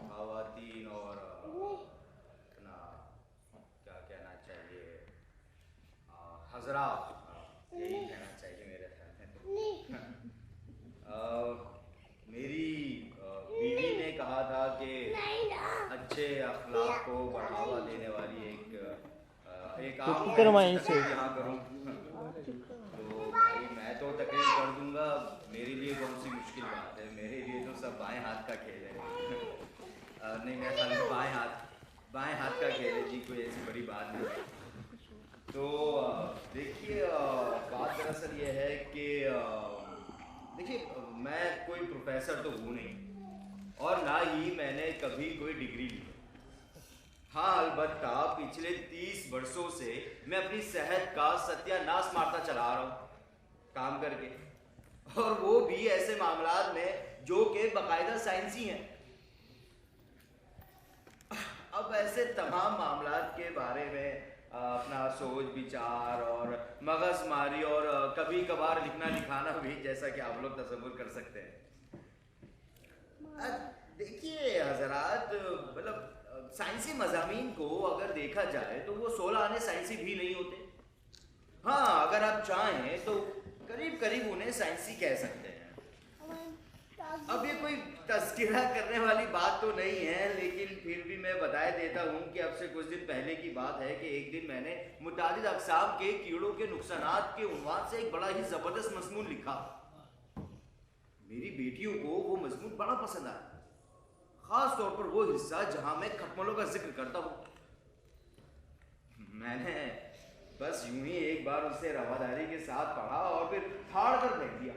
खवातीन और अपना क्या कहना चाहिए, हजरात, यही कहना चाहिए मेरे ख्याल में तो। मेरी बीवी ने कहा था कि अच्छे अखलाक को बढ़ावा देने वाली एक आम यहाँ करूँ, तो भाई मैं तो तकरीर कर दूंगा, मेरे लिए कौन सी मुश्किल बात है, मेरे लिए तो सब बाएं हाथ का खेल है। नहीं, मेरा ख्याल में बाएं हाथ का खेल है जी, कोई ऐसी बड़ी बात नहीं। तो देखिए, बात दरअसल ये है कि देखिए, मैं कोई प्रोफेसर तो हूँ नहीं और ना ही मैंने कभी कोई डिग्री ली। हाँ, अलबत्ता पिछले 30 वर्षों से मैं अपनी सेहत का सत्यानाश मारता चला रहा हूँ काम करके, और वो भी ऐसे मामलात में जो कि बाकायदा साइंसी हैं। अब ऐसे तमाम मामलात के बारे में अपना सोच विचार और मगजमारी और कभी कभार लिखना लिखाना भी, जैसा कि आप लोग तसव्वुर कर सकते हैं। देखिए हजरात, मतलब साइंसी मज़ामीन को अगर देखा जाए तो वो 16 आने साइंसी भी नहीं होते। हाँ, अगर आप चाहें तो करीब करीब उन्हें साइंसी कह सकते हैं। अब ये कोई तज़किरा करने वाली बात तो नहीं है, लेकिन फिर भी मैं बताए देता हूँ कि अब से कुछ दिन पहले की बात है कि एक दिन मैंने मुतादिद अक़साम के कीड़ों के नुकसानात के उन्वान से एक बड़ा ही ज़बरदस्त मज़मून लिखा। मेरी बेटियों को वो मज़मून बड़ा पसंद आया, ख़ास तौर पर वो हिस्सा जहाँ मैं खटमलों का जिक्र करता हूँ। मैंने बस यूं ही एक बार उसे रवादारी के साथ पढ़ा और फिर फाड़ कर फेंक दिया।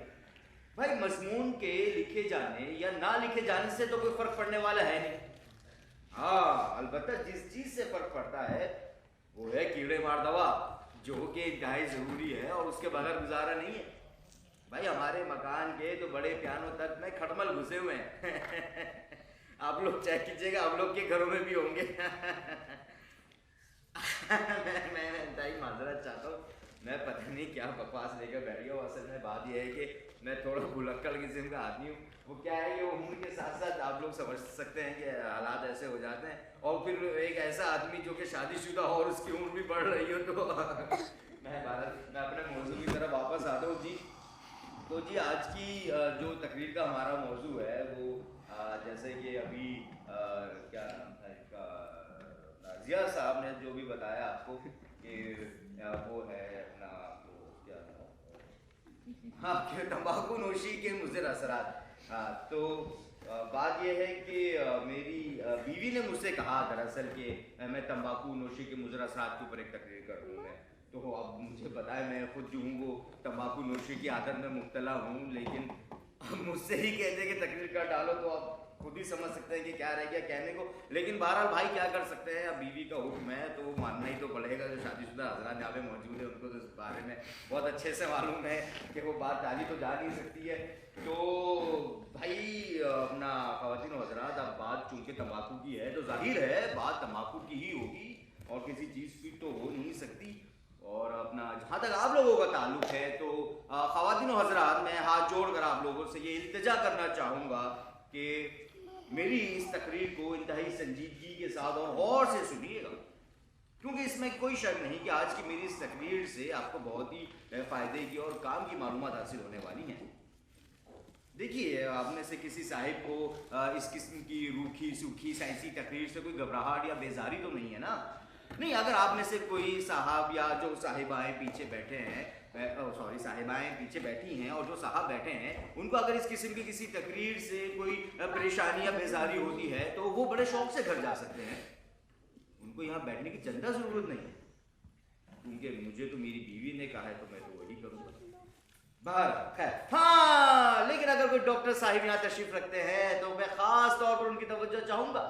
भाई, मजमून के लिखे जाने या ना लिखे जाने से तो कोई फर्क पड़ने वाला है नहीं। हाँ, अलबत्ता जिस चीज से फर्क पड़ता है वो है कीड़े मार दवा, जो कि इंतहाई जरूरी है और उसके बगैर गुजारा नहीं है। भाई, हमारे मकान के तो बड़े पियानो तक में खटमल घुसे हुए हैं। आप लोग चेक कीजिएगा, आप लोग के घरों में भी होंगे। मैं इंतहाई माजरत चाहता हूँ, मैं पता नहीं क्या बकवास लेकर बैठ गया हूँ। असल में बात यह है कि मैं थोड़ा भुलक्कड़ किस्म का आदमी हूँ। वो क्या है कि उम्र के साथ साथ आप लोग समझ सकते हैं कि हालात ऐसे हो जाते हैं, और फिर एक ऐसा आदमी जो कि शादीशुदा हो और उसकी उम्र भी बढ़ रही हो, तो मैं अपने मौजू की तरफ वापस आता हूँ जी। तो जी, आज की जो तकरीर का हमारा मौजू है वो जैसे कि अभी क्या नाम था इसका, जिया साहब ने जो भी बताया आपको कि वो है अपना क्या नाम, हाँ, कि तंबाकू नोशी के मुज़िर असरात। हाँ, तो बात यह है कि मेरी बीवी ने मुझसे कहा दरअसल कि मैं तंबाकू नोशी के मुज़िर असरात के ऊपर एक तकरीर कर दूँ मैं। तो अब मुझे पता है, मैं खुद जो हूँ वो तंबाकू नोशी की आदत में मुब्तला हूँ, लेकिन मुझसे ही कहते कि तकरीर कर डालो, तो अब खुद ही समझ सकते हैं कि क्या रह गया कहने को। लेकिन बहरहाल भाई, क्या कर सकते हैं, अब बीवी का हुक्म है तो मानना ही तो पड़ेगा। जो शादीशुदा हज़रात यहाँ पे मौजूद है उनको तो इस बारे में बहुत अच्छे से मालूम है कि वो बात टाली तो जा नहीं सकती है। तो भाई, अपना ख़वातीन व हज़रात, अब बात चूँकि तंबाकू की है तो जाहिर है बात तंबाकू की ही होगी और किसी चीज़ की तो हो नहीं सकती। और अपना जहाँ तक आप लोगों का ताल्लुक है तो ख़वातीन व हज़रात, मैं हाथ जोड़कर आप लोगों से ये इल्तिजा करना चाहूँगा कि मेरी इस तकरीर को इंतहाई संजीदगी के साथ और गौर से सुनिएगा, क्योंकि इसमें कोई शक नहीं कि आज की मेरी इस तकरीर से आपको बहुत ही फ़ायदे की और काम की मालूमात हासिल होने वाली हैं। देखिए, आप में से किसी साहिब को इस किस्म की रूखी सूखी साइंसी तकरीर से कोई घबराहट या बेजारी तो नहीं है ना? नहीं, अगर आप में से कोई साहब या जो साहिबाएँ पीछे बैठे हैं, साहिबाएँ पीछे बैठी हैं और जो साहब बैठे हैं, उनको अगर इस किस्म की किसी तकरीर से कोई परेशानी या बेजारी होती है तो वो बड़े शौक से घर जा सकते हैं। उनको यहाँ बैठने की चंदा ज़रूरत नहीं है, क्योंकि मुझे तो मेरी बीवी ने कहा है तो मैं तो वही करूँगा। बाहर खैर, हाँ, लेकिन अगर कोई डॉक्टर साहिब यहाँ तशरीफ़ रखते हैं तो मैं ख़ास तौर पर उनकी तवज्जो चाहूँगा,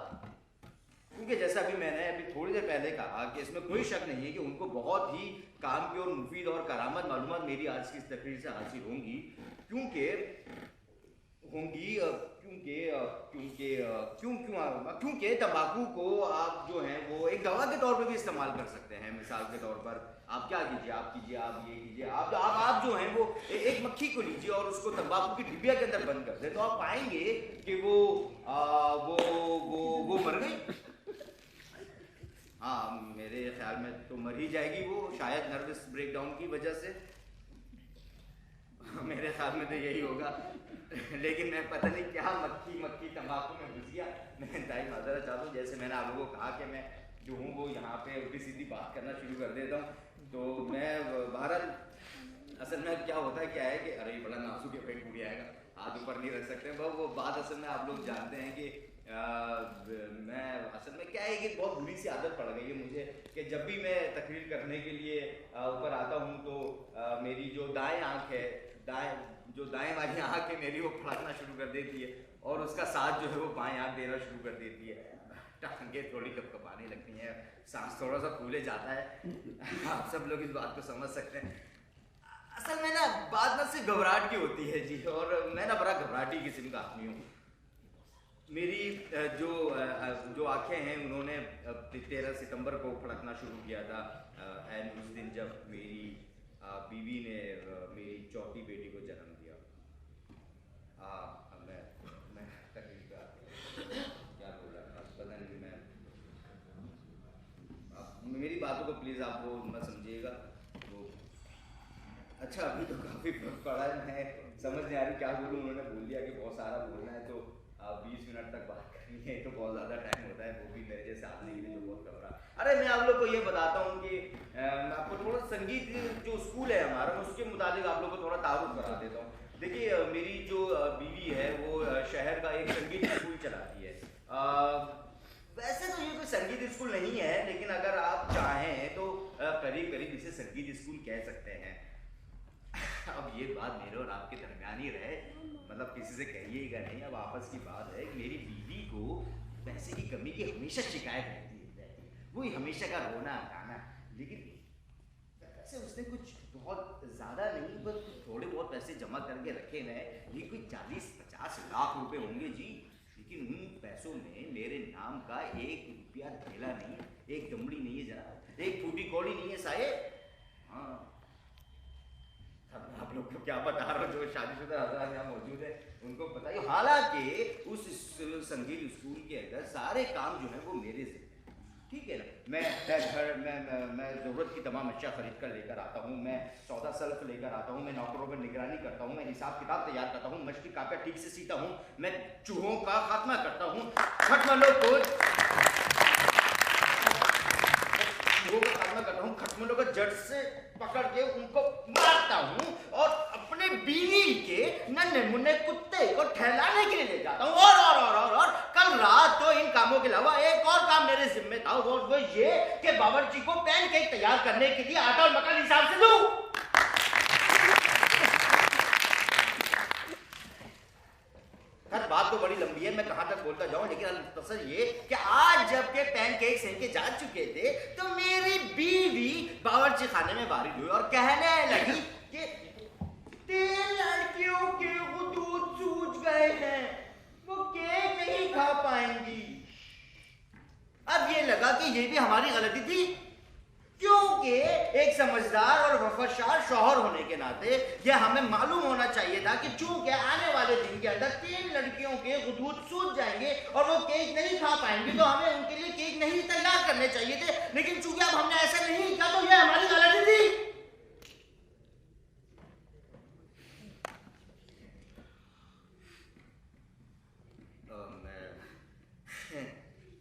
क्योंकि जैसा अभी मैंने अभी थोड़ी देर पहले कहा कि इसमें कोई शक नहीं है कि उनको बहुत ही काम की और मुफीद और करामत मालूमात मेरी आज की इस तकरीर से हासिल होंगी, क्योंकि तंबाकू को आप जो हैं वो एक दवा के तौर पर भी इस्तेमाल कर सकते हैं। मिसाल के तौर पर आप क्या कीजिए, आप कीजिए, आप ये कीजिए, आप जो हैं वो एक मक्खी को लीजिए और उसको तंबाकू की डिबिया के अंदर बंद कर दे, तो आप पाएंगे कि वो मर गई। हाँ, मेरे ख्याल में तो मर ही जाएगी वो, शायद नर्वस ब्रेकडाउन की वजह से। मेरे ख्याल में तो यही होगा। लेकिन मैं पता नहीं क्या मक्खी तंबाकू में घुस गया। मैं इंतहाई माजरत चाहता हूँ, जैसे मैंने आप लोगों को कहा कि मैं जो हूँ वो यहाँ पे उल्टी सीधी बात करना शुरू कर देता हूँ। तो मैं बहरहाल असल में क्या होता है, क्या है कि अरे बड़ा नाजुक है, पेट टूट जाएगा, हाथ ऊपर नहीं रख सकते। वो बात असल में आप लोग जानते हैं कि मैं असल में क्या है कि बहुत बुरी सी आदत पड़ गई है मुझे कि जब भी मैं तकरीर करने के लिए ऊपर आता हूँ तो मेरी जो दाएं आँख है, दाएं वाली आँख है मेरी, वो फड़कना शुरू कर देती है और उसका साथ जो है वो बाएं आँख देना शुरू कर देती है। टांगे थोड़ी कपकपाने लगती हैं, सांस थोड़ा सा फूले जाता है। आप सब लोग इस बात को समझ सकते हैं। असल में ना बात ना सिर्फ घबराहट की होती है जी, और मैं ना बड़ा घबराहटी किस्म का आदमी हूँ। मेरी जो आंखें हैं उन्होंने 13 सितंबर को फड़कना शुरू किया था, एंड उस दिन जब मेरी बीवी ने मेरी चौथी बेटी को जन्म दिया। मैं तकलीफ क्या बोल रहा था पता नहीं। मैं मेरी बातों को प्लीज़ आप वो मत समझिएगा। वो अच्छा, अभी तो काफ़ी पड़ा है, मैं समझ नहीं आ रही क्या बोलूँ। उन्होंने बोल दिया कि बहुत सारा बोलना है, तो 20 मिनट तक बात करनी है, तो बहुत ज़्यादा टाइम होता है, वो भी मेरे जैसे आदमी के लिए जो बहुत घबरा। अरे मैं आप लोग को ये बताता हूँ कि मैं आपको थोड़ा संगीत जो स्कूल है हमारा, उसके मुताबिक आप लोग को थोड़ा तारुफ करा देता हूँ। देखिए, मेरी जो बीवी है वो शहर का एक संगीत स्कूल चलाती है। वैसे तो ये कोई संगीत स्कूल नहीं है, लेकिन अगर आप चाहें तो करीब करीब इसे संगीत स्कूल कह सकते हैं। अब ये बात मेरे और आपके दरमियान ही रहे, मतलब किसी से कहिएगा नहीं। अब आपस की बात है कि मेरी बीवी को पैसे की कमी की हमेशा शिकायत रहती है, वही हमेशा का रोना गाना। लेकिन पैसे उसने कुछ बहुत ज़्यादा नहीं, बस थोड़े बहुत पैसे जमा करके रखे हैं। ये कोई 40-50 लाख रुपए होंगे जी। लेकिन उन पैसों में मेरे नाम का 1 रुपया थैला नहीं, एक दमड़ी नहीं है जनाब, एक फूटी कौड़ी नहीं है साहेब। हाँ, आप लोग को क्या बता रहा हूँ, जो शादीशुदा हज़रात यहाँ मौजूद है उनको बताइए। हालांकि उस संगीत स्कूल के अंदर सारे काम जो है वो मेरे से, ठीक है ना। मैं ज़रूरत की तमाम अशिया खरीद कर लेकर आता हूँ, मैं सौदा सल्फ लेकर आता हूँ, मैं नौकरों पर निगरानी करता हूँ, मैं हिसाब किताब तैयार करता हूँ, मछली कापा ठीक से सीता हूँ, मैं चूहों का खात्मा करता हूँ, खटमलों को जड़ से पकड़ के उनको मारता हूँ और अपने बीवी के नन्हे मुन्ने कुत्ते को ठहराने के लिए ले जाता हूँ। और कल रात तो इन कामों के अलावा एक और काम मेरे जिम्मे था, वो ये कि बावर्ची को पैनकेक तैयार करने के लिए आटा और मक्खन हिसाब से दूं। बात तो बड़ी लंबी है, मैं कहां तक बोलता जाऊं, लेकिन तसर ये कि आज जबकि पैनकेक्स इनके जा चुके थे तो मेरी बीवी बावर्ची खाने में बारिश हुई और कहने लगी कि 3 लड़कियों के हुदूद सूझ गए हैं, वो केक नहीं खा पाएंगी। अब ये लगा कि ये भी हमारी गलती थी, क्योंकि एक समझदार और वफादार शौहर होने के नाते यह हमें मालूम होना चाहिए था कि चूंकि आने वाले दिन के अंदर 3 लड़कियों के हुदूद सूझ जाएंगे और वो केक नहीं खा पाएंगी, तो हमें उनके लिए केक नहीं तैयार करने चाहिए थे। लेकिन चूंकि अब हमने ऐसा नहीं किया तो यह हमारी गलती थी।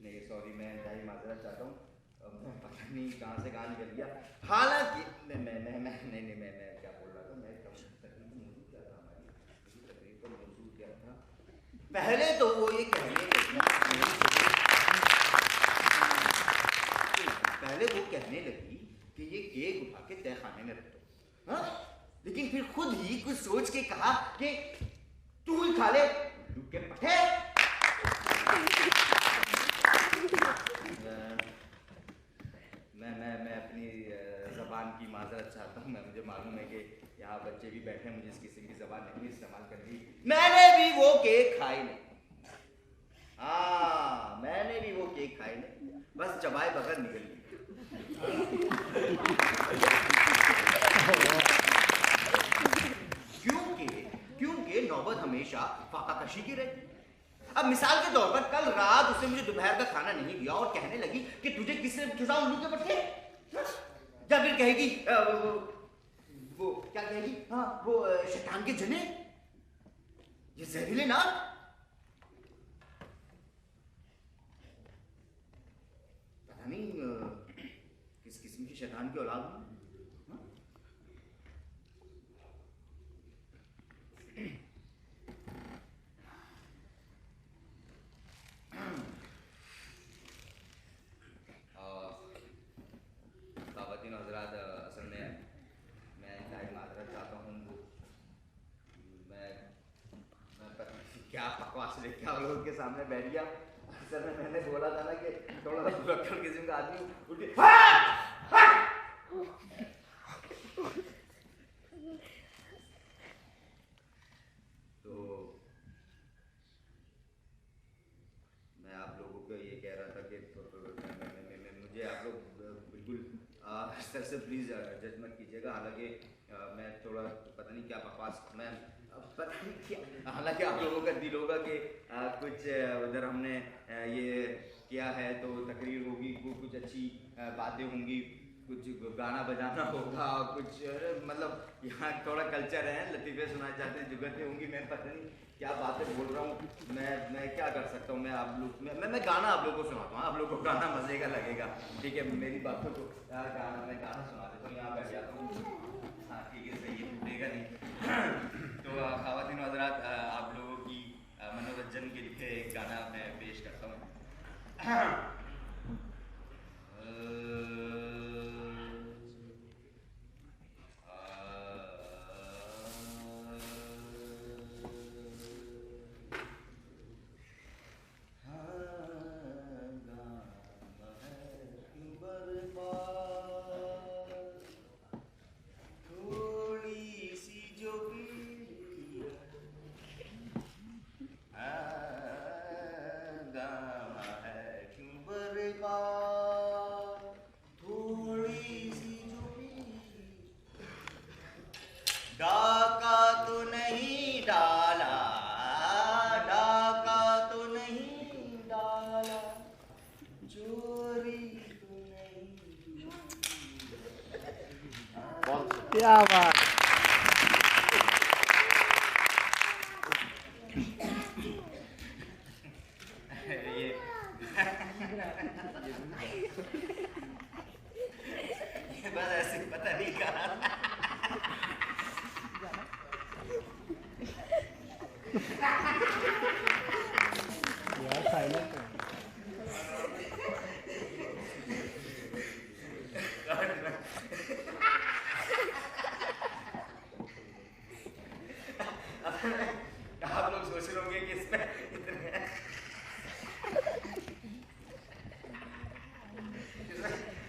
नहीं सॉरी, मैं इंतहाई माजरत चाहता हूँ, पता नहीं कहाँ से कहाँ निकल गया। हालांकि मैं क्या बोल रहा था, मैं तकरीर क्या था हमारी तकरीर पर मौजूद क्या था। पहले तो वो ये कहने लगी कि ये केक उठा के तय खाने में रख दो। हाँ, लेकिन फिर खुद ही कुछ सोच के कहा कि तू ही खा ले, के पठे। मैं अपनी ज़बान की माजरत चाहता हूँ। मुझे मालूम है कि यहाँ बच्चे भी बैठे हैं, मुझे इस किस्म की ज़बान नहीं इस्तेमाल करनी। मैंने भी वो केक खाई नहीं। हाँ, मैंने भी वो केक खाई नहीं, बस चबाए बगैर निकल गई। क्योंकि नौबत हमेशा फाकाकशी की रहती। अब मिसाल के तौर पर कल रात उसने मुझे दोपहर का खाना नहीं दिया और कहने लगी कि तुझे किसने खिलाऊं उल्लू के पट्टे, या फिर कहेगी वो क्या कहेगी, हाँ वो शैतान के जने, ये जहरीले नाग। पता नहीं किस किस्म की शैतान की औलाद हूं। क्या बकवास लेके क्या लोगों के सामने बैठ गया। अक्सर में मैंने बोला था ना कि थोड़ा भुलक्कड़ किस्म का आदमी उठ के तो मैं आप लोगों को ये कह रहा था कि मुझे आप लोग बिल्कुल इस तरह से प्लीज जज मत कीजिएगा। हालांकि मैं थोड़ा पता नहीं क्या बकवास, मैं पता नहीं क्या, हालांकि आप लोगों का दिल होगा कि कुछ उधर हमने ये किया है तो तकरीर होगी, कुछ अच्छी बातें होंगी, कुछ गाना बजाना होगा, कुछ मतलब यहाँ थोड़ा कल्चर है, लतीफ़े सुनाए जाते हैं, जुगतें होंगी। मैं पता नहीं क्या बातें बोल रहा हूँ। मैं क्या कर सकता हूँ। मैं आप लोग मैं गाना आप लोगों को सुनाता हूँ, आप लोगों को गाना मजे का लगेगा। ठीक है, मेरी बातों को मैं गाना सुना देता हूँ, यहाँ बैठ जाता हूँ। हाँ ठीक है, सही है, टूटेगा नहीं। तो ख़वातीन हज़रात, आप लोगों की मनोरंजन के लिए एक गाना मैं पेश करता हूँ। डाका तो नहीं डाला, डाका तो नहीं डाला, चोरी तो नहीं। क्या बात। ये बस ऐसे पता नहीं कहा। यार साइलेंट है। आप लोग सोच रहे होंगे कि इसमें इतने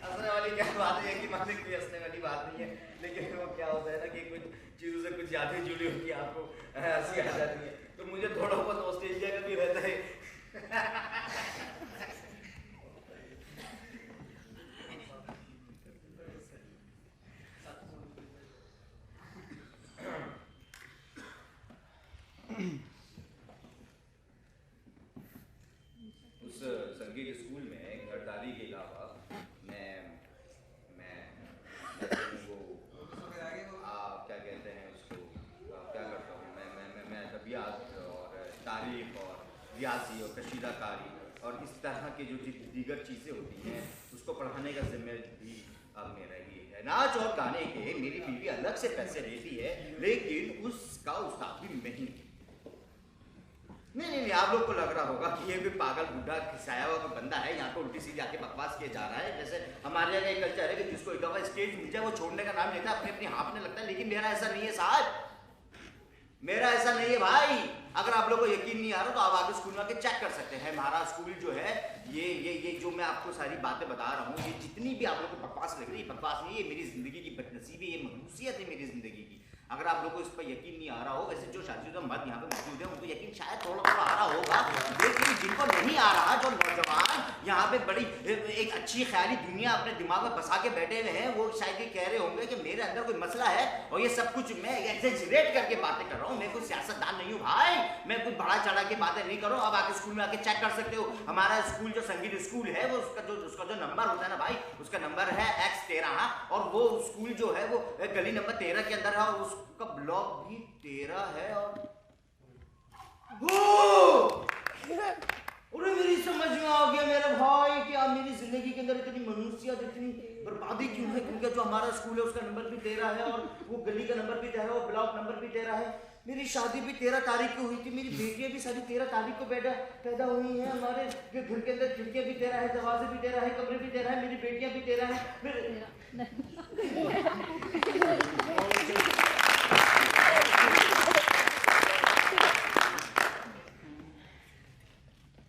हंसने वाली क्या बात है कि मालिक कोई हंसने वाली बात नहीं है, लेकिन वो क्या होता है ना कि कुछ चीज़ों से कुछ यादें जुड़ी होती है, आपको हंसी आ जाती है। तो मुझे थोड़ा बहुत ऑस्ट्रेलिया का भी रहता है। उस संगीत स्कूल में घरदारी के अलावा मैं वो क्या कहते हैं उसको, क्या करता हूँ मैं अदबियात और तारीख और रियाजी और कशीदाकारी और इस तरह के जो दीगर चीज़ें होती हैं उसको पढ़ाने का जिम्मे भी अब मेरा ही है। नाच और गाने के मेरी बीवी अलग से पैसे लेती है, लेकिन उसका उस्ताद भी मैं ही। नहीं, आप लोग को लग रहा होगा कि ये भी पागल बुढ़ा खिसाया हुआ कोई बंदा है, यहाँ को उल्टी सीधी आके बकवास किया जा रहा है। जैसे हमारे यहाँ एक कल्चर है कि जिसको एक दफा स्टेज मिल जाए वो छोड़ने का नाम लेता है, अपने अपनी हाँफने लगता है। लेकिन मेरा ऐसा नहीं है साहब, मेरा ऐसा नहीं है भाई। अगर आप लोग को यकीन नहीं आ रहा तो आप आगे स्कूल में आके चेक कर सकते हैं। हमारा स्कूल जो है ये जो मैं आपको सारी बातें बता रहा हूँ, ये जितनी भी आप लोग को बकवास लग रही है, बकवास नहीं, ये मेरी जिंदगी की बदनसीबी, ये मखलूसियत है मेरी जिंदगी की। अगर आप लोगों को इस पर यकीन नहीं आ रहा हो, वैसे जो शादीशुदा मर्द यहाँ पे मौजूद है उनको यकीन शायद थोड़ा थोड़ा आ रहा होगा, लेकिन जिनको नहीं आ रहा, जो नौजवान यहाँ पे बड़ी एक अच्छी ख्याली दुनिया अपने दिमाग में बसा के बैठे हुए हैं, वो शायद ये कह रहे होंगे कि मेरे अंदर कोई मसला है और ये सब कुछ मैं एग्जैजरेट करके बातें कर रहा हूँ। मैं कोई सियासतदान नहीं हूँ भाई, मैं कुछ बड़ा चढ़ा के बातें नहीं कर रहा हूँ। अब आके स्कूल में आके चेक कर सकते हो, हमारा स्कूल जो संगीत स्कूल है वो उसका जो नंबर होता है ना भाई, उसका नंबर है X13 और वो स्कूल जो है वो गली नंबर 13 के अंदर है और उसका ब्लॉक भी 13 है। और अरे मेरी समझ में आ गया मेरे भाई कि आप मेरी जिंदगी के अंदर इतनी मनुष्यत, इतनी बर्बादी क्यों है, क्योंकि जो हमारा स्कूल है उसका नंबर भी 13 है और वो गली का नंबर भी 13 है और ब्लॉक नंबर भी 13 है। मेरी शादी भी 13 तारीख को हुई थी, मेरी बेटियां भी सारी 13 तारीख को पैदा हुई हैं। हमारे घर के अंदर खिड़कियां भी 13 है, दरवाजे भी 13 है, कमरे भी 13 है, मेरी बेटियां भी 13 है।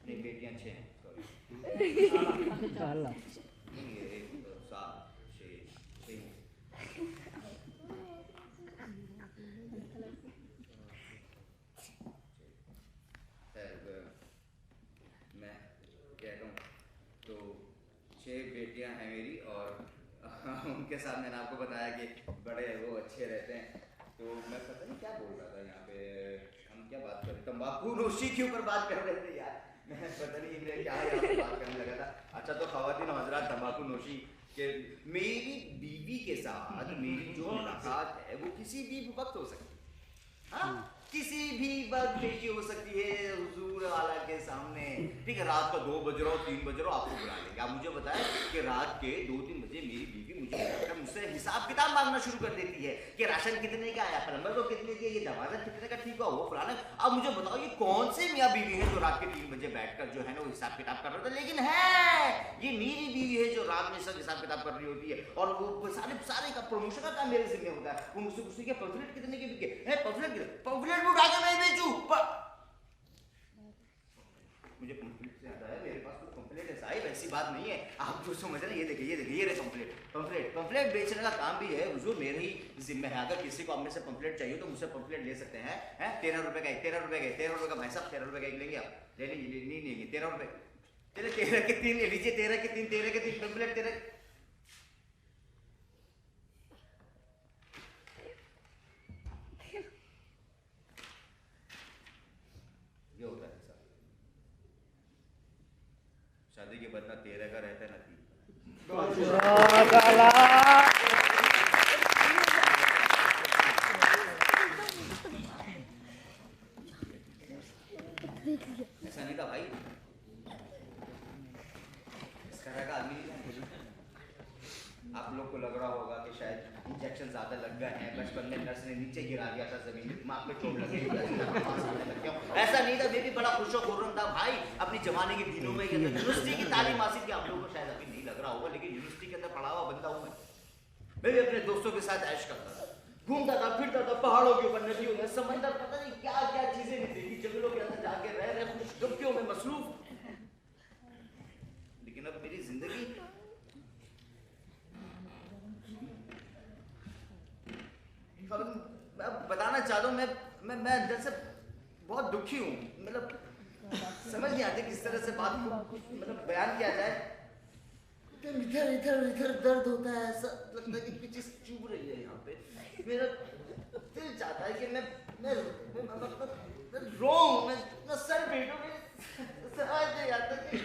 नहीं, बेटियां 6 हैं, सॉरी। बेटियां हैं मेरी और उनके साथ मैंने आपको बताया कि बड़े वो अच्छे रहते हैं। तो मैं पता नहीं क्या बोल रहा था यहाँ पे, हम क्या बात कर रहे, तंबाकू नोशी के ऊपर बात कर रहे थे यार, मैं पता नहीं मैं क्या यहाँ पे बात करने लगा था। अच्छा, तो ख़वातीन और हज़रात, तंबाकू नोशी के मेरी बीवी के साथ मेरी जो मुलाकात है वो किसी भी वक्त हो सकती है, हाँ किसी भी वक्त पेशी हो सकती है हुजूर वाला के सामने। ठीक है, रात का 2 बज रहा हो, 3 बज रहा हो, आपको बुला लेंगे। आप मुझे बताएं कि रात के 2-3 बजे मेरी बीवी मुझे बुलाकर मुझसे हिसाब किताब मांगना शुरू कर देती है कि राशन कितने का आया, प्लम्बर को कितने की, ये दरवाजा कितने का ठीक हुआ, वो फलाना। अब मुझे बताओ ये कौन से मियाँ बीवी है जो रात के 3 बजे बैठकर जो है ना वो हिसाब किताब कर रहे होते, लेकिन है ये मेरी बीवी है जो रात में सब हिसाब किताब कर रही होती है। और वो सारे का प्रमोशन का काम मेरे जिम्मे होता है। वो मुझसे पूछती है पम्फलेट कितने के बिके हैं, पम्फलेट में उठा के मैं बेचूं। मुझे पम्फलेट से याद आया, मेरे पास कोई पम्फलेट ऐसा है, वैसी बात नहीं है, आप जो समझ रहे हैं। ये देखिए ये रहे पम्फलेट बेचने का काम भी है हुजूर मेरे ही जिम्मे है। अगर किसी को अपने से पम्फलेट चाहिए तो मुझसे पम्फलेट ले सकते हैं। 13 रुपए का 13 रुपए का भाई साहब, 13 रुपए का एक लेंगे आप, ले लीजिए। नहीं 13 रुपए, चलिए 13 के 3 ले लीजिए, 13 के 3 पम्फलेट 13। ये होता है सर, शादी के बाद ना 13 का रहता है ना 3। ऐसा नहीं था भाई, इस तरह का आदमी आप लोग को लग रहा होगा कि शायद इंजेक्शन ज्यादा लग गए हैं, बचपन में नर्स ने नीचे गिरा दिया था जमीन में, दिमाग में चोट लग गई। ऐसा नहीं था, मैं भी बड़ा खुश खुर्रम था भाई अपनी जमाने के दिनों में। यूनिवर्सिटी की तालीम हासिल की, आप लोगों को शायद अभी नहीं लग रहा होगा, लेकिन यूनिवर्सिटी के अंदर पढ़ा हुआ बंदा हूँ मैं भी अपने दोस्तों के साथ ऐश करता था, घूमता था, फिरता था, पहाड़ों के ऊपर, नदियों में, समंदर, पता नहीं क्या क्या चीजें नहीं देखी, जंगलों के अंदर जाके रह खुशगपियों में मसरूफ। लेकिन अब मेरी जिंदगी मैं बताना चाहता हूँ, मैं अंदर से बहुत दुखी हूँ। मतलब समझ नहीं आती किस तरह से बात को मतलब बयान किया जाए। इधर दर्द होता है, ऐसा लगता है कि कुछ चीज चुभ रही है यहाँ पे। मेरा दिल चाहता है कि मैं रोऊं, मैं सर पीटूं, समझ नहीं आता कि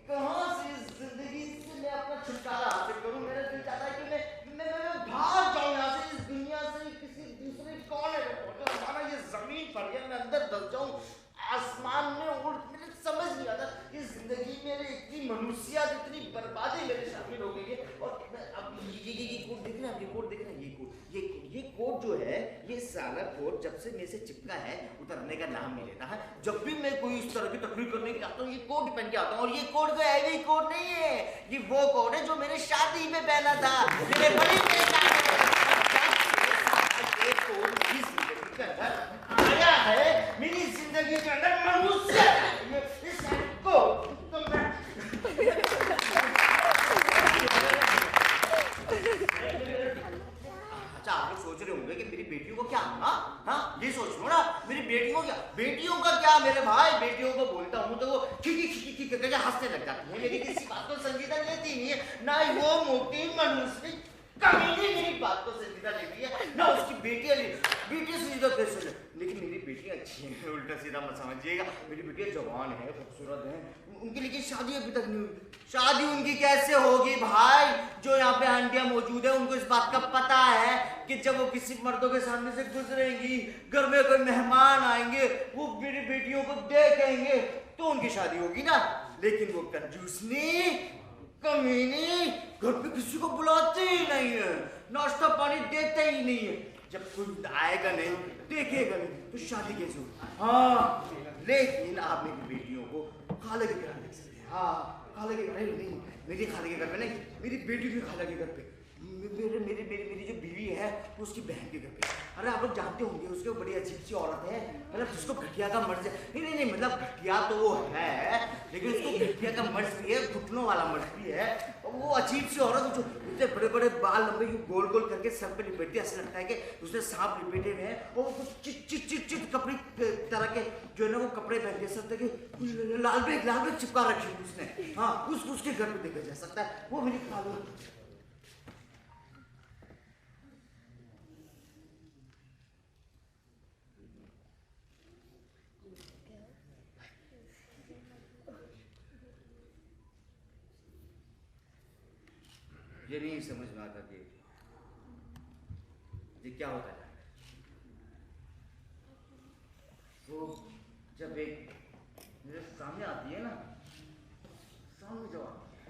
कहाँ से इस जिंदगी से मैं अपना छुटकारा हासिल करूं। मेरा दिल चाहता है कि मैं भाग जाऊं यहाँ से, इस दुनिया से, किसी दूसरे कोने में पहुंचूं, हमारा ये जमीन पर है, मैं अंदर दस जाऊं, आसमान में उड़। मुझे समझ नहीं आता इस जिंदगी में इतनी मनुष्यत, इतनी बर्बादी मेरे शामिल हो गई है। और अब ये कोट देख रहे हैं, ये कोट देख रहे हैं, ये कोट जो है, ये सारा कोट जब से मेरे से चिपका है उतरने का नाम नहीं लेता है। जब भी मैं कोई इस तरह की तकलीफ करने के आता हूँ, ये कोट पहन के आता हूँ। और ये कोट कोई हैवी कोट नहीं है, ये वो कोट है जो मेरे शादी में पहना था, मेरे बड़ी के आया है मेरी जिंदगी के अंदर मनुष्य को तो मैं अच्छा, आप लोग सोच रहे होंगे कि ये सोच लो ना, मेरी बेटियों का क्या मेरे भाई, बेटियों को बोलता हूँ तो वो खी करके हंसने लग जाती है, मेरी किसी बात को संजीदा लेती नहीं है, ना ही वो मोटी मनुष्य कमीनी मेरी बात को संजीदा लेती है, ना उसकी बेटियां संजीदा कैसे ले, लेकिन मेरी बेटियां अच्छी हैं, उल्टा सीधा मत समझिएगा, मेरी बेटियां जवान है, खूबसूरत है, उनकी लेकिन शादी अभी तक नहीं हुई। शादी उनकी कैसे होगी भाई, जो यहाँ पे आंटियां मौजूद है उनको इस बात का पता है कि जब वो किसी मर्दों के सामने से गुजरेंगी, घर में कोई मेहमान आएंगे, वो मेरी बेटियों को देखेंगे तो उनकी शादी होगी ना, लेकिन वो कंजूसनी कमीनी घर पे किसी को बुलाते ही नहीं है, नाश्ता पानी देते ही नहीं है, जब कोई आएगा नहीं देखेगा नहीं तो शादी कैसे होगी। हाँ लेकिन आप मेरी बेटियों को खाला के घर देख सकते हैं। हाँ खाला के घर नहीं, मेरी खाला के घर पे नहीं, मेरी बेटी भी खाला के घर पे, मेरी जो बीवी है वो उसकी बहन के घर पे। अरे आप लोग जानते होंगे उसके बड़ी अजीब सी औरत है, मतलब जिसको घटिया का मर्ज है, नहीं मतलब घटिया तो वो है लेकिन उसको घटिया का मर्ज भी है, घुटनों वाला मर्ज भी है, और वो अजीब सी औरत जो इतने बड़े बड़े बाल लंबे गोल गोल करके सर पे लिपेटती है, ऐसा लगता है कि उसने सांप लिपेटे हुए हैं, और वो कुछ चिट कपड़े तरह के जो है ना वो कपड़े पहन के सकते कि लाल बैग चिपका रखी है उसने। हाँ उसके घर पे देखा जा सकता है, वो मेरी खालू। ये नहीं समझ में आता कि ये क्या होता है। वो जब एक मेरे सामने आती है ना, सामने जब आती है,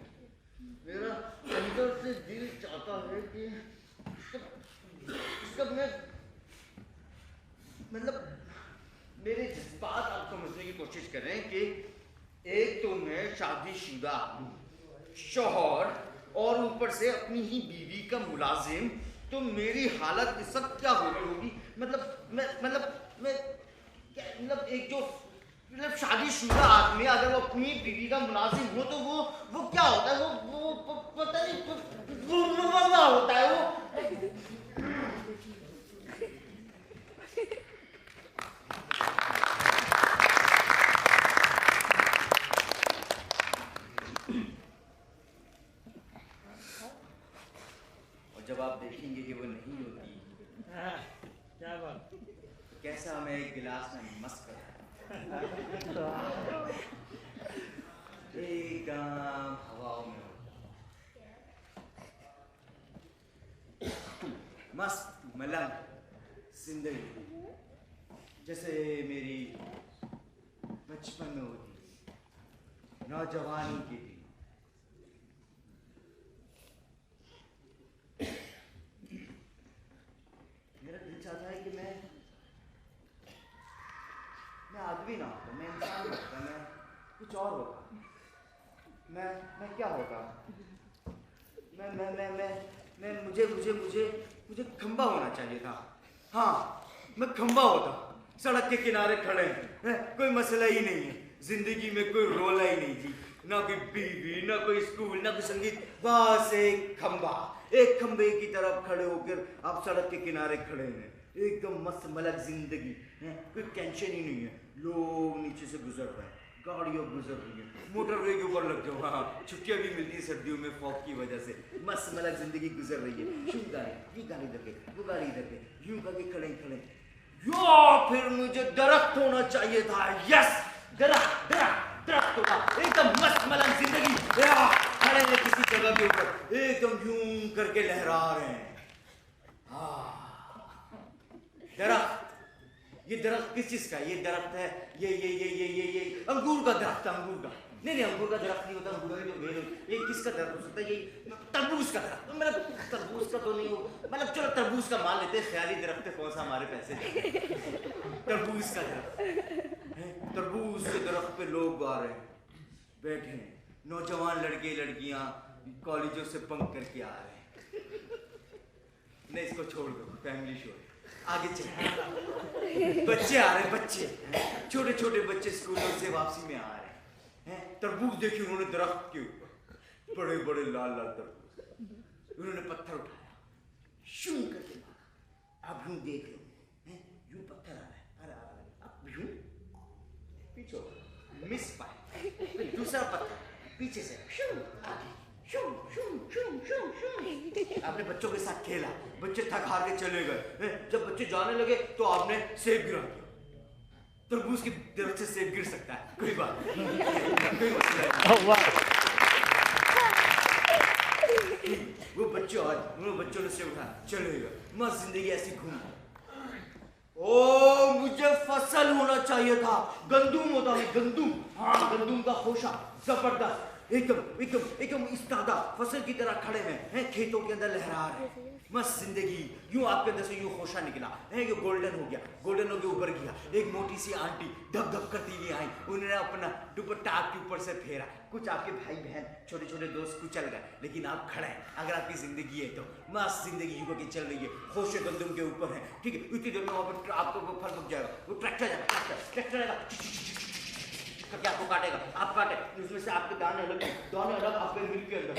मेरा अंदर से दिल चाहता है कि इसका मैं मतलब मेरे जज्बात आप समझने की कोशिश करें कि एक तो मैं शादीशुदा शौहर और ऊपर से अपनी ही बीवी का मुलाजिम, तो मेरी हालत इस वक्त क्या हो रही होगी, मैं मतलब एक जो मतलब शादीशुदा आदमी अगर वो अपनी बीवी का मुलाजिम हो तो वो क्या होता है, वो पता नहीं वो होता है वो। जब आप देखेंगे कि वो नहीं होती, क्या बात, कैसा मैं एक गिलास में मस्त कर एकदम हवाओं में मस्त मलंग जिंदगी जैसे मेरी बचपन में होती, नौजवानी की थी। मेरा दिल चाहता है कि मैं आदमी ना होता, मैं इंसान होता, मैं कुछ और होता, मैं क्या होता, मैं मुझे खंबा होना चाहिए था। हाँ मैं खंबा होता, सड़क के किनारे खड़े हैं, कोई मसला ही नहीं है, जिंदगी में कोई रोला ही नहीं थी, ना कोई बीवी, ना कोई स्कूल, ना कोई संगीत, बस एक खंबा, एक खंबे की तरफ खड़े होकर आप सड़क के किनारे खड़े हैं, एकदम मस्त मलक जिंदगी है, कोई टेंशन ही नहीं है, लोग नीचे से गुजर रहे हैं, गाड़ियाँ गुजर रही है, मोटरवे के ऊपर लग जाओ, हाँ छुट्टियाँ भी मिलती है सर्दियों में फॉग की वजह से, मस्त मलक जिंदगी गुजर रही है, शू गाड़ी, ये गाड़ी इधर के, वो गाड़ी इधर के, यूं करके खड़े या फिर मुझे दरख्त होना चाहिए था, यस दरख्त होगा, एकदम मस्त मलक जिंदगी, खड़े हैं किसी जगह के ऊपर, एकदम यूं करके लहरा रहे हैं। हाँ दरख्त, ये दरख्त किस चीज का है? ये दरख्त है ये अंगूर का दरख्त, अंगूर का नहीं अंगूर का दरख्त नहीं होता, अंगूर तो ये किसका दरख्त हो सकता है? ये तरबूज का दरख्त, मतलब तरबूज का तो नहीं हो, मतलब चलो तरबूज का मान लेते हैं, ख्याली दरख्त है, कौन सा हमारे पैसे तरबूज का दरख्त, तरबूज के दरख्त पे लोग आ रहे हैं, बैठे हैं, नौजवान लड़के लड़कियां कॉलेजों से बंक करके आ रहे हैं। नहीं इसको छोड़ दो, फैमिली शो है, आगे चल, बच्चे आ रहे हैं, बच्चे छोटे छोटे बच्चे स्कूलों से वापसी में आ रहे हैं, तरबूज देखिए उन्होंने दरख्त के ऊपर, बड़े बड़े लाल लाल तरबूज, उन्होंने पत्थर उठाया, शू करके मारा, आप यूं देख रहे हैं, यूं पत्थर आ पीछे मिस पाए, फिर दूसरा पत्थर पीछे से आपने बच्चों के साथ खेला, बच्चे थक हार के चले गए। जब बच्चे जाने लगे तो आपने सेब गिरा दिया। तरबूज की दरख्त से सेब गिर सकता है, कोई बात नहीं, कोई मसला नहीं। वो बच्चे आज उन बच्चों ने सेब उठा चले गए। मस्त जिंदगी ऐसी घूम। ओ मुझे फसल होना चाहिए था, गंदुम होता है, गंदुम। हाँ, गंदुम का खोशा जबरदस्त, एकदम इस्तादा फसल की तरह खड़े हैं, खेतों के अंदर लहरा रहे हैं। मस्त जिंदगी। यूं आपके अंदर से यूं खोशा निकला है, ये गोल्डन हो गया, गोल्डन हो के ऊपर गया। एक मोटी सी आंटी धक धक करती हुई आई, उन्होंने अपना दुपट्टा आपके ऊपर से फेरा। कुछ आपके भाई बहन छोटे छोटे दोस्त कुचल गए, लेकिन आप खड़े हैं। अगर आपकी जिंदगी है तो मस्त जिंदगी यूं करके चल रही है, खोशे गंदम के ऊपर है, ठीक है। इतनी देर में वहां पर आपको वो फल पक जाएगा, वो ट्रैक्टर आएगा, ट्रैक्टर आएगा करके आपको काटेगा, आप काटे, उसमें से आपके दाने अलग आपके मिल्क के अंदर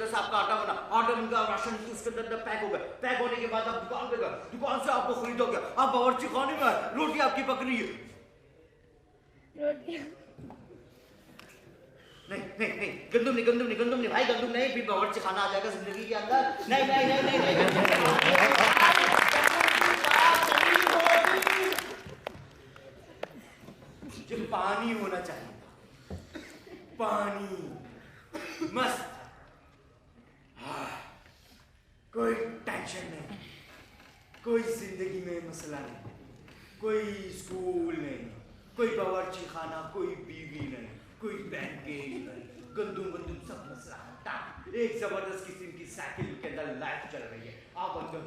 से आपका आटा बना राशन उसके अंदर पैक हो गया। पैक होने के बाद आप दुकान पे गए, दुकान से आपको खरीदोगे, आप बावर्ची खाने में आए, रोटी आपकी पक रही है। नहीं, गंदुम नहीं भाई, गंदुम नहीं, फिर बावर्ची खाना आ जाएगा जिंदगी के अंदर। नहीं जो पानी होना चाहिए, पानी मस्त। कोई टेंशन नहीं, कोई जिंदगी में मसला नहीं, कोई स्कूल नहीं, कोई बावर्ची खाना, कोई बीवी नहीं, कोई पैनकेक नहीं, गंदुम सब मसला हटा। एक जबरदस्त किस्म की साइकिल के अंदर लाइफ चल रही है। आप अंदर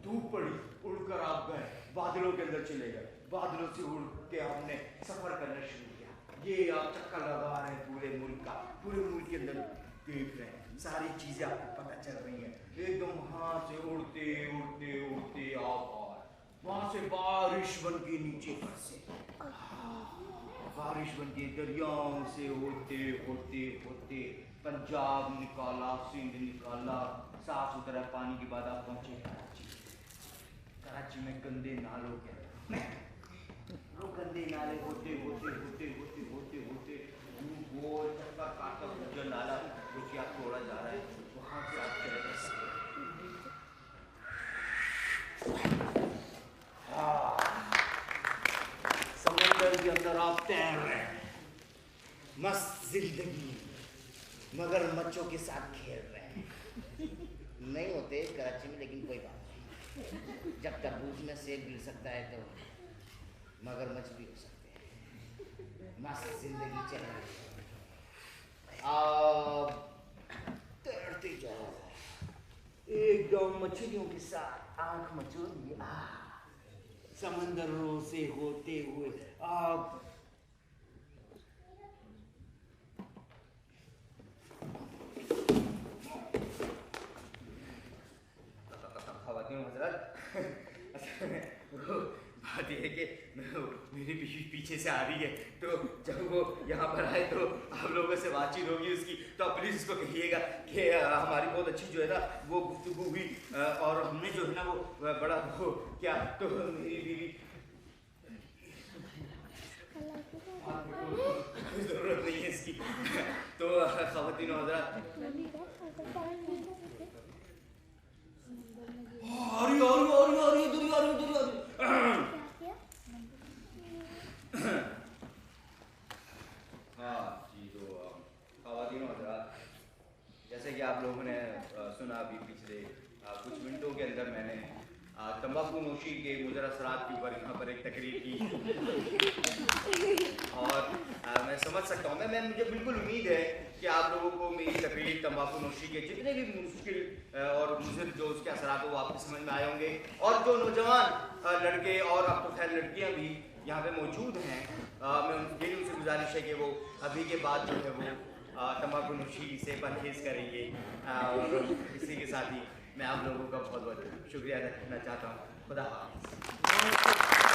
धूप पड़ी, उड़कर आप गए, बादलों के अंदर चले गए, बादलों से उड़ के आपने सफर करना शुरू किया। ये आप चक्कर लगा रहे हैं पूरे मुल्क के अंदर देख रहे हैं, सारी चीजें आपको पता चल रही हैं। एकदम वहां से उड़ते आप वहां से बारिश बन के नीचे बरसे, बारिश बन के दरियाओं से होते पंजाब निकाला, सिंध निकाला, साफ सुथरा पानी के बाद आप पहुंचे कराची में गंदे नालों के वो गंदे नाले होते गोल चक्कर काटकर जो नाला जो कि आप तोड़ा जा रहा है, वहां से आप चले गए। समंदर के अंदर आप तैर रहे हैं, मस्त जिंदगी, मगरमच्छों के साथ खेल रहे हैं। नहीं होते कराची में, लेकिन कोई बात नहीं, जब तरबूज में सेब गिर सकता है तो मगरमच्छ भी हो सकते हैं। मस्त जिंदगी चल रही है, आप तैरते जाओ एकदम मछलियों के साथ, आंख मचोलिए, समंदरों से होते हुए आप बात यह है कि मेरे पीछे से आ रही है, तो जब वो यहाँ पर आए तो आप लोगों से बातचीत होगी उसकी, तो प्लीज़ इसको कहिएगा कि हमारी बहुत अच्छी जो है ना वो गुफ्तगू हुई, और हमने जो है ना वो बड़ा वो क्या, तो मेरी बीवी ज़रूरत नहीं है इसकी। तो ख़वातीन और हज़रात, जैसे कि आप लोगों ने सुना अभी पिछले कुछ मिनटों के अंदर मैंने तंबाकू नोशी के मुज़र असरात के ऊपर यहाँ पर एक तकरीर की, और मैं समझ सकता हूँ, मैं मुझे बिल्कुल उम्मीद है कि आप लोगों को मेरी तकरीर तंबाकू नोशी के जितने भी मुश्किल और मुज़र जो उसके असरात हो वो आपको समझ में आए होंगे। और जो नौजवान लड़के और अब तो खैर लड़कियाँ भी यहाँ पे मौजूद हैं, मैं मेरी उनसे गुजारिश है कि वो अभी के बाद जो है वो तंबाकू नोशी से परहेज़ करेंगे। और इसी के साथ ही मैं आप लोगों का बहुत बहुत शुक्रिया अदा करना चाहता हूँ। खुदा हाफ़िज़।